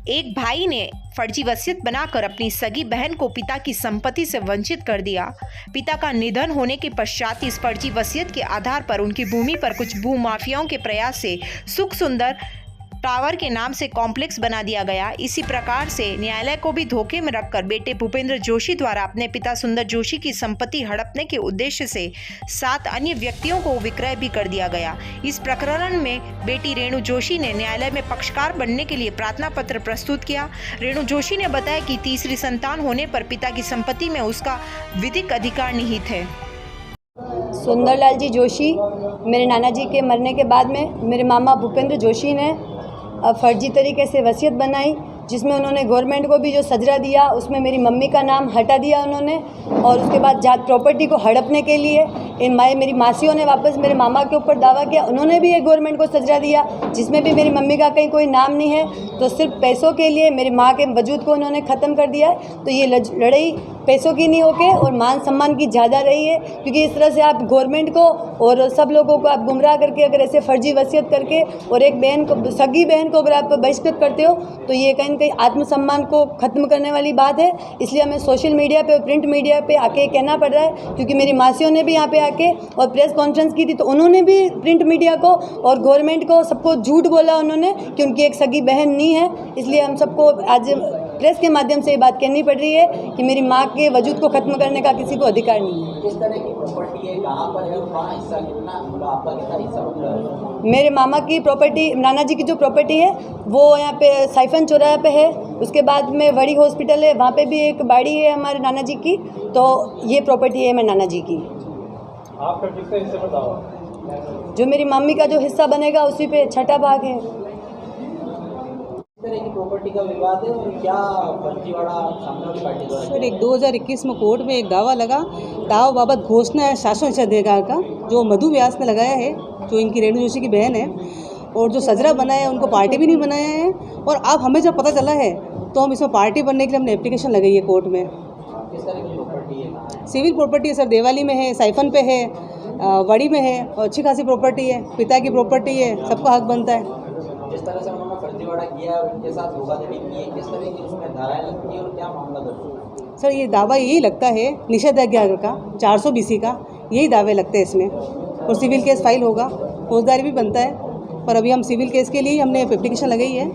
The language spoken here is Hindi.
एक भाई ने फर्जी वसीयत बनाकर अपनी सगी बहन को पिता की संपत्ति से वंचित कर दिया। पिता का निधन होने के पश्चात इस फर्जी वसीयत के आधार पर उनकी भूमि पर कुछ भूमाफियाओं के प्रयास से सुख सुंदर टावर के नाम से कॉम्प्लेक्स बना दिया गया। इसी प्रकार से न्यायालय को भी धोखे में रखकर बेटे भूपेंद्र जोशी द्वारा अपने पिता सुंदर जोशी की संपत्ति हड़पने के उद्देश्य से 7 अन्य व्यक्तियों को विक्रय भी कर दिया गया। इस प्रकरण में बेटी रेणु जोशी ने न्यायालय में पक्षकार बनने के लिए प्रार्थना पत्र प्रस्तुत किया। रेणु जोशी ने बताया कि तीसरी संतान होने पर पिता की संपत्ति में उसका विधिक अधिकार निहित है। सुंदरलाल जी जोशी मेरे नाना जी के मरने के बाद में मेरे मामा भूपेंद्र जोशी ने फर्जी तरीके से वसीयत बनाई, जिसमें उन्होंने गवर्नमेंट को भी जो सजरा दिया उसमें मेरी मम्मी का नाम हटा दिया उन्होंने। और उसके बाद जात प्रॉपर्टी को हड़पने के लिए मेरी मासियों ने वापस मेरे मामा के ऊपर दावा किया। उन्होंने भी एक गवर्नमेंट को सजरा दिया जिसमें भी मेरी मम्मी का कहीं कोई नाम नहीं है। तो सिर्फ पैसों के लिए मेरी माँ के वजूद को उन्होंने ख़त्म कर दिया है। तो ये लड़ाई पैसों की नहीं होके और मान सम्मान की ज़्यादा रही है, क्योंकि इस तरह से आप गवर्नमेंट को और सब लोगों को आप गुमराह करके अगर ऐसे फर्जी वसीयत करके और एक बहन को, सगी बहन को अगर आप बहिष्कृत करते हो तो ये कहीं कहीं आत्मसम्मान को ख़त्म करने वाली बात है। इसलिए हमें सोशल मीडिया पे और प्रिंट मीडिया पे आके कहना पड़ रहा है, क्योंकि मेरी मासियों ने भी यहाँ पे आके और प्रेस कॉन्फ्रेंस की थी तो उन्होंने भी प्रिंट मीडिया को और गवर्नमेंट को सबको झूठ बोला उन्होंने कि उनकी एक सगी बहन नहीं है। इसलिए हम सबको आज प्रेस के माध्यम से ये बात कहनी पड़ रही है कि मेरी माँ के वजूद को खत्म करने का किसी को अधिकार नहीं है। किस तरह की प्रॉपर्टी है, कहाँ पर है और कहाँ हिस्सा कितना आपका कितना हिस्सा होता है? मेरे मामा की प्रॉपर्टी, नाना जी की जो प्रॉपर्टी है वो यहाँ पे साइफन चौराहे पे है। उसके बाद में बड़ी हॉस्पिटल है, वहाँ पे भी एक बाड़ी है हमारे नाना जी की। तो ये प्रॉपर्टी है मेरे नाना जी की। आपका किसका हिस्से में दावा? जो मेरी मम्मी का जो हिस्सा बनेगा उसी पे छठा भाग है। तरह की प्रॉपर्टी का विवाद है और क्या फर्जीवाड़ा सामने वाली पार्टी द्वारा? सर, एक 2021 में कोर्ट में एक दावा लगा, दावा बाबत घोषणा है शासन अधिकार का, जो मधु व्यास ने लगाया है, जो इनकी रेणु जोशी की बहन है, और जो सजरा बनाया है उनको पार्टी भी नहीं बनाया है। और अब हमें जब पता चला है तो हम इसमें पार्टी बनने के लिए हमने एप्लीकेशन लगाई है कोर्ट में। किस तरह की प्रॉपर्टी है? सिविल प्रॉपर्टी है सर, देवाली में है, साइफन पे है, वड़ी में है, और अच्छी खासी प्रॉपर्टी है, पिता की प्रॉपर्टी है, सबका हक बनता है। जिस तरह से उन्होंने फर्जीवाड़ा किया और उनके साथ धोखाधड़ी की है, किस तरह की उसमें धाराएं लगती है और क्या मामला दर्ज? सर, ये दावा यही लगता है निषेधाज्ञा का 400 BC का, यही दावे लगते हैं इसमें। और सिविल केस फाइल होगा, फौजदारी भी बनता है, पर अभी हम सिविल केस के लिए ही हमने एप्लीकेशन लगाई है।